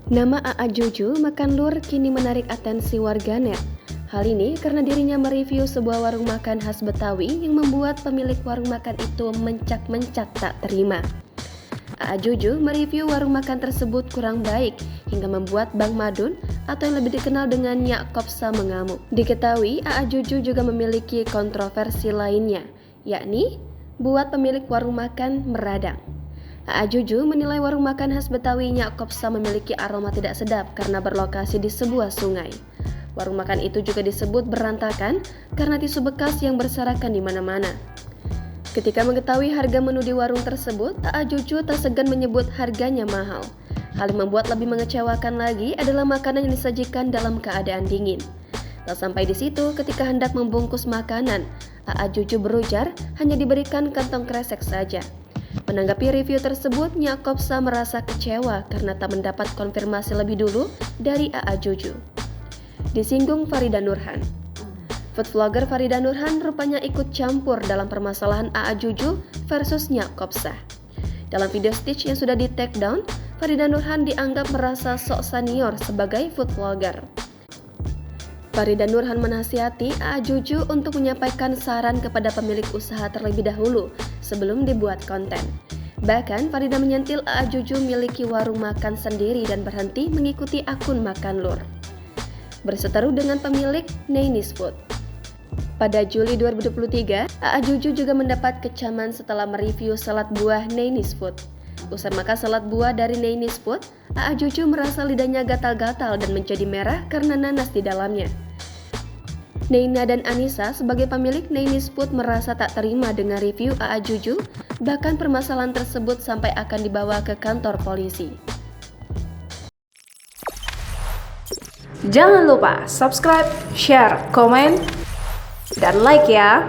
Nama A.A. Juju makan lur kini menarik atensi warganet. Hal ini karena dirinya mereview sebuah warung makan khas Betawi yang membuat pemilik warung makan itu mencak-mencak tak terima. A.A. Juju mereview warung makan tersebut kurang baik hingga membuat Bang Madun atau yang lebih dikenal dengan Nyak Kopsa mengamuk. Diketahui A.A. Juju juga memiliki kontroversi lainnya, yakni buat pemilik warung makan meradang. A.A. Juju menilai warung makan khas Betawi Nyak Kopsa memiliki aroma tidak sedap karena berlokasi di sebuah sungai. Warung makan itu juga disebut berantakan karena tisu bekas yang berserakan di mana-mana. Ketika mengetahui harga menu di warung tersebut, A.A. Juju tak segan menyebut harganya mahal. Hal yang membuat lebih mengecewakan lagi adalah makanan yang disajikan dalam keadaan dingin. Tak sampai di situ, ketika hendak membungkus makanan, A.A. Juju berujar hanya diberikan kantong kresek saja. Menanggapi review tersebut, Nyak Kopsa merasa kecewa karena tak mendapat konfirmasi lebih dulu dari A.A. Juju. Disinggung Farida Nurhan. Food vlogger Farida Nurhan rupanya ikut campur dalam permasalahan A.A. Juju versus Nyak Kopsa. Dalam video Stitch yang sudah di take down, Farida Nurhan dianggap merasa sok senior sebagai food vlogger. Farida Nurhan menasihati A.A. Juju untuk menyampaikan saran kepada pemilik usaha terlebih dahulu sebelum dibuat konten. Bahkan Farida menyentil A.A. Juju memiliki warung makan sendiri dan berhenti mengikuti akun makan lur. Berseteru dengan pemilik Neinis Food. Pada Juli 2023, A.A. Juju juga mendapat kecaman setelah mereview salad buah Neinis Food. Usai makan salad buah dari Neinis Food, A.A. Juju merasa lidahnya gatal-gatal dan menjadi merah karena nanas di dalamnya. Neina dan Anissa sebagai pemilik Neinis Food merasa tak terima dengan review A.A. Juju, bahkan permasalahan tersebut sampai akan dibawa ke kantor polisi. Jangan lupa subscribe, share, komen, dan like ya!